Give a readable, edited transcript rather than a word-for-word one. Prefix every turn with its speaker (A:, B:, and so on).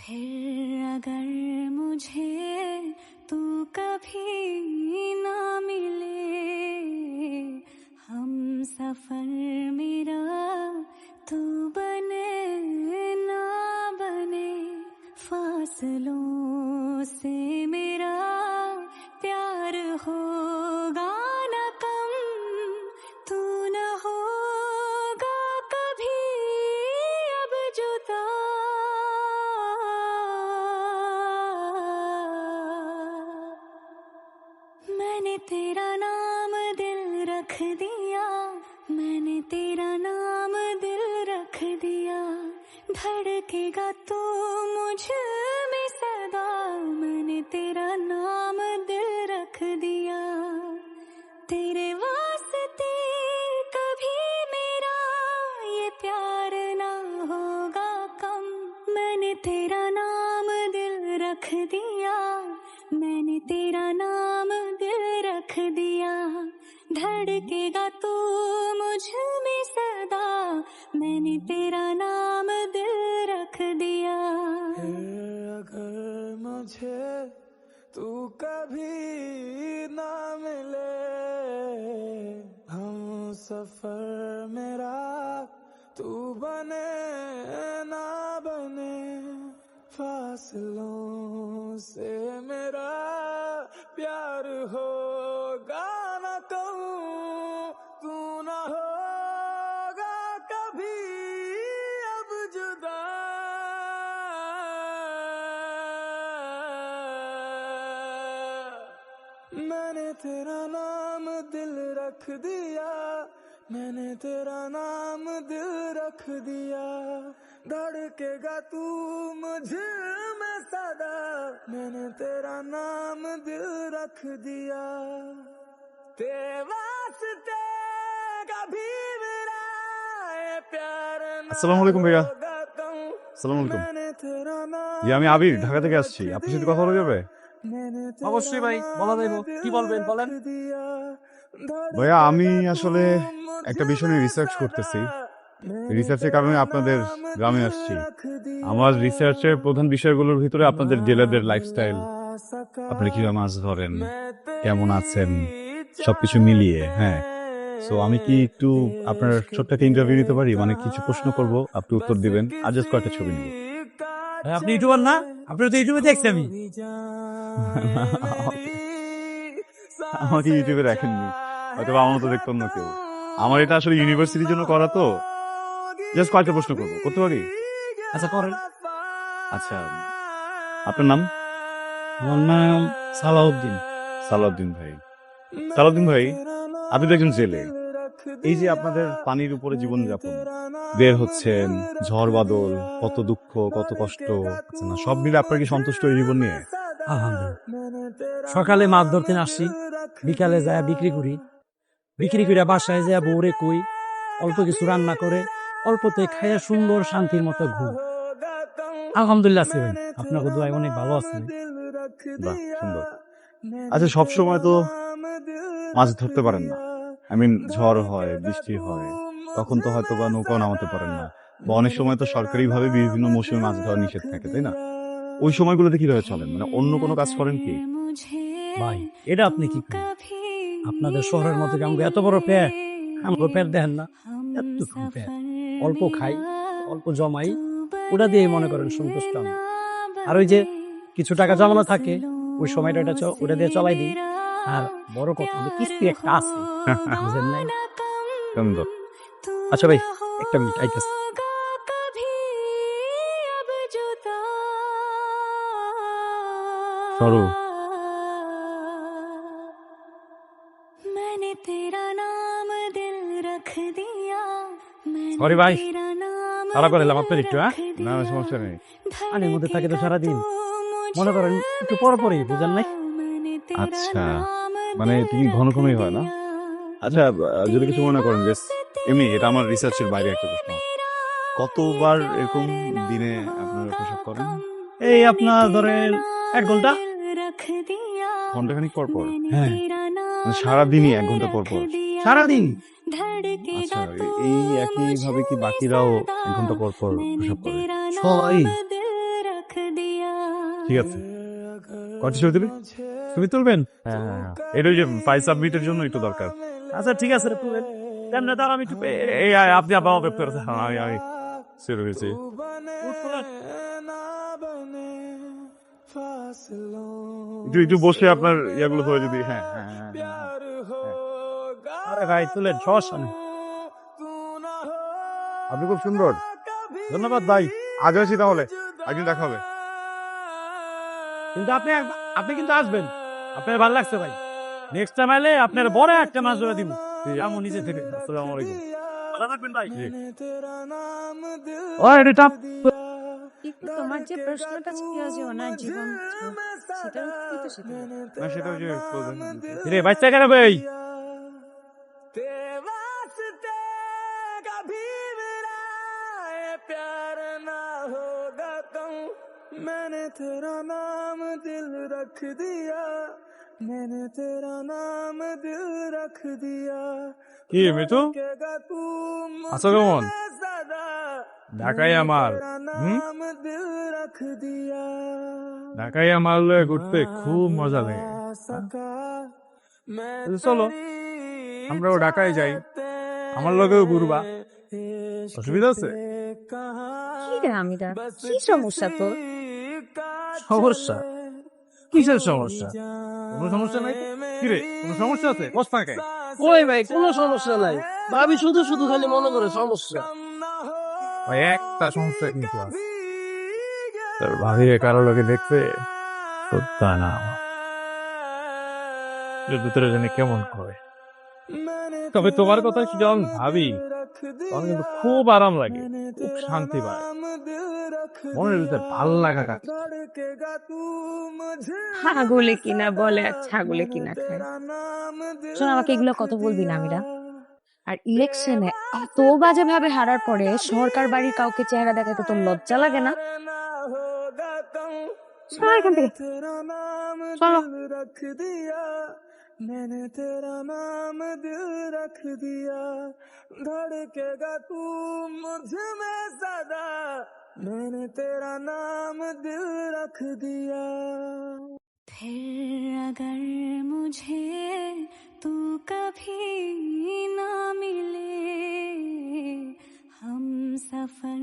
A: फिर अगर मुझे तू कभी ना मिले, हम सफर मेरा तू बने ना बने, फासलों से मेरा प्यार होगा न कम, तू न होगा कभी अब जुदा। मैंने तेरा नाम दिल रख दिया, मैंने तेरा नाम दिल रख दिया, धड़केगा तू मुझ में सदा, मैंने तेरा नाम दिल रख दिया। तेरे वास्ते कभी मेरा ये प्यार ना होगा कम, मैंने तेरा नाम दिल रख दिया, मैंने तेरा नाम दिल रख दिया, धड़केगा तू मुझ में सदा, मैंने तेरा नाम दिल रख दिया।
B: अगर मुझे तू कभी ना मिले, हम सफर मेरा तू बने ना बने, फासलों से मेरा प्यार होगा न कहूँ, तू न होगा कभी अब जुदा। मैंने तेरा नाम दिल रख दिया, मैंने तेरा नाम दिल रख दिया, धड़केगा तू मुझ में सदा, मैंने तेरा नाम दिल रख दिया। तेरे वास्ते कभी मेरा ये प्यार ना
C: আসসালামু আলাইকুম ভাইয়া।
B: होगा कहूँ,
C: আসসালামু আলাইকুম।
B: मैंने तेरा नाम
C: জি আমি আবির, ঢাকা থেকে আসছি। আপনার সাথে কথা বলা যাবে?
D: অবশ্যই ভাই, বলা যাইব। কি বলবেন বলেন।
C: ভাইয়া আমি আসলে একটা বিষয় নিয়ে রিসার্চ করতেছি। রিসার্চের কারণে আপনাদের গ্রামে আসছি। আমার রিসার্চের প্রধান বিষয়গুলোর ভিতরে আপনাদের জেলেদের লাইফস্টাইল, আপনারা কিভাবে মাছ ধরেন, কেমন আছেন, সবকিছু মিলিয়ে। হ্যাঁ, সো আমি কি একটু আপনার ছোট্ট একটা ইন্টারভিউ নিতে পারি? মানে কিছু প্রশ্ন করব, আপনি উত্তর দিবেন, আর জাস্ট কয়েকটা ছবি নিব।
D: ভাই, আপনি ইউটিউবার না? আপনার তো ইউটিউবে দেখছি আমি।
C: আমাকে ইউটিউবে রাখেননি, হয়তো আমার মতো দেখতাম না কেউ। আমার এটা আসলে ইউনিভার্সিটির জন্য করা, তো জাস্ট কয়েকটা প্রশ্ন করবো, করতে পারি?
D: আচ্ছা করেন।
C: আচ্ছা, আপনার নাম?
D: আমার নাম সালাউদ্দিন।
C: সালাউদ্দিন ভাই। সালাউদ্দিন ভাই, আপনি তো একজন জেলে। এই যে আপনাদের পানির উপরে জীবনযাপন, বের হচ্ছেন, ঝড় বাদল, কত দুঃখ, কত কষ্ট, আচ্ছা না, সব মিলে আপনার কি সন্তুষ্ট এই জীবন নিয়ে?
D: আলহামদুলিল্লাহ। সকালে মাছ ধরতে আসি, বিকালে যায় বিক্রি করি, বিক্রি করে বাসায় যায় বউরে কই, অল্প কিছু রান্না করে অল্পতে খাইয়া সুন্দর শান্তির মতো ঘুম। আলহামদুলিল্লাহ আছে ভাই, আপনাকে দোয়ায় অনেক ভালো আছে।
C: বাহ, সুন্দর। আচ্ছা, সব সময় তো মাছ ধরতে পারেন না। ঝড় হয়, বৃষ্টি হয়, তখন তো হয়তো বা নৌকাও নামাতে পারেন না, বা অনেক সময় তো সরকারিভাবে বিভিন্ন মৌসুমে মাছ ধরা নিষেধ থাকে, তাই না? ওই সময়গুলোতে কিভাবে চলেন? মানে অন্য কোনো কাজ করেন কি?
D: ভাই, এটা আপনি কি করেন? আপনাদের শহরের মতো আমাকে এত বড় পেট, আমাকে পেট দেখেন না, এতটুকু পেট, অল্প খাই, অল্প জমাই, ওটা দিয়ে মনে করেন সন্তুষ্ট আমি। আর ওই যে কিছু টাকা জমানো থাকে, ওই সময়টা ওটা দিয়ে চলাই দিই। আর বড় কথা হলো কিস্তি একটা আছে, বুঝেন নাই?
C: সুন্দর।
D: আচ্ছা ভাই, একটা মিনিট আইতেছে।
C: সরু,
A: मैंने तेरा नाम दिल रख दिया,
D: সরি ভাই, সারা করে এলাম আপনার একটু। হ্যাঁ,
C: না না, সমস্যা নেই।
D: পানির মধ্যে থাকে তো সারাদিন, মনে করেন একটু পরপরই, বুঝেন নাই?
C: আচ্ছা, মানে তুমি ঘন ঘনই হয় না? আচ্ছা, যদি কিছু মনে করেন, যে এমনি এটা আমার রিসার্চের বাইরে একটা প্রশ্ন, কতবার এরকম দিনে আপনারা প্রসব করেন?
D: এই আপনার ধরেন 1 ঘন্টা।
C: ঘন্টাখানিক পর পর?
D: হ্যাঁ,
C: মানে সারাদিনই 1 ঘন্টা পর পর?
D: সারাদিন।
C: আচ্ছা, এই একই ভাবে কি বাকিরাও 1 ঘন্টা পর পর প্রসব করে?
D: সবাই।
C: ঠিক আছে কত ছবি তুলি
D: ছবি তুলবেন?
C: হ্যাঁ হ্যাঁ হ্যাঁ। এটা ওই যে ফাইল সাবমিটের জন্য একটু দরকার
D: আচ্ছা ঠিক আছে রে, তুলেন। তেমনি তার আমি একটু
C: এই আপনি আবার অপেক্ষা করতে আমি শুরু হয়েছি
B: ना बने फासलों
C: একটু একটু বসে আপনার ইয়াগুলো হয়ে যদি হ্যাঁ হ্যাঁ হ্যাঁ, হ্যাঁ
B: प्यार होगा
D: আরে ভাই তুলেন, সমস্যা নেই।
B: तू ना हो
C: আপনি খুব সুন্দর ধন্যবাদ ভাই আজ আসি তাহলে একদিন দেখা হবে
D: কিন্তু আপনি কিন্তু আসবেন, আপনার ভালো লাগছে ভাই। নেক্সট টাইম আইলে আপনার বড় একটা মাছ ধরে দিব আমার নিচে থেকে।
C: আসসালামু আলাইকুম
D: ভালো থাকবেন ভাই।
B: तेरा नाम दिल
D: ও এটা টাপ।
A: কিন্তু তোমার যে প্রশ্নটা ছিল যে ওনার জীবন সেটার উত্তর তো সেটা
C: না সেটা ওই যে
D: রে বাচ্চা কেন ভাই?
B: तेरे वास्ते कभी मेरा ये प्यार ना होगा कहूँ मैंने तेरा नाम दिल रख दिया मैंने तेरा नाम दिल रख दिया
C: কি মিঠু
B: धड़केगा तू
C: আছো কেমন
B: मुझसे सदा
C: ঢাকায় আমার
B: तेरा नाम दिल रख दिया
C: ঢাকায় আমার ঘুরতে খুব মজা লাগে
B: सका मैं
C: চলো আমরাও ঢাকায় যাই আমার লগেও ঘুরবা অসুবিধা আছে
A: কি রে আমিরা, কি সমস্যা তোর?
D: সমস্যা? কিসের সমস্যা? কোনো সমস্যা নাই তো?
C: কি রে কোনো সমস্যা আছে বস না খাই
E: ওই ভাই কোনো সমস্যা নাই, ভাবি শুধু শুধু খালি মনে করে সমস্যা।
C: ভাই একটা সমস্যা কিন্তু আছে তোর ভাবি কারো লোকে দেখতে সত্যা না এর ভিতরে জানি কেমন করে তবে তোমার কথা কি যখন ভাবি তখন কিন্তু খুব আরাম লাগে খুব শান্তি পায় মনের ভিতরে ভাল লাগা কাজ
A: ছাগলে কিনা বলে আর ছাগলে কিনা খায়। শোন, আমাকে এগুলো কত বলবি না আমিরা। আর ইলেকশনে এত বাজে ভাবে হারার পরে সরকার বাড়ির কাউকে চেহারা দেখাতে তোর লজ্জা লাগে না? চলো এখান থেকে, চলো।
B: रख दिया मैंने तेरा नाम दिल रख दिया धड़केगा तू मुझ में सदा मैंने तेरा नाम दिल रख दिया
A: फिर अगर मुझे तू कभी ना मिले हम सफर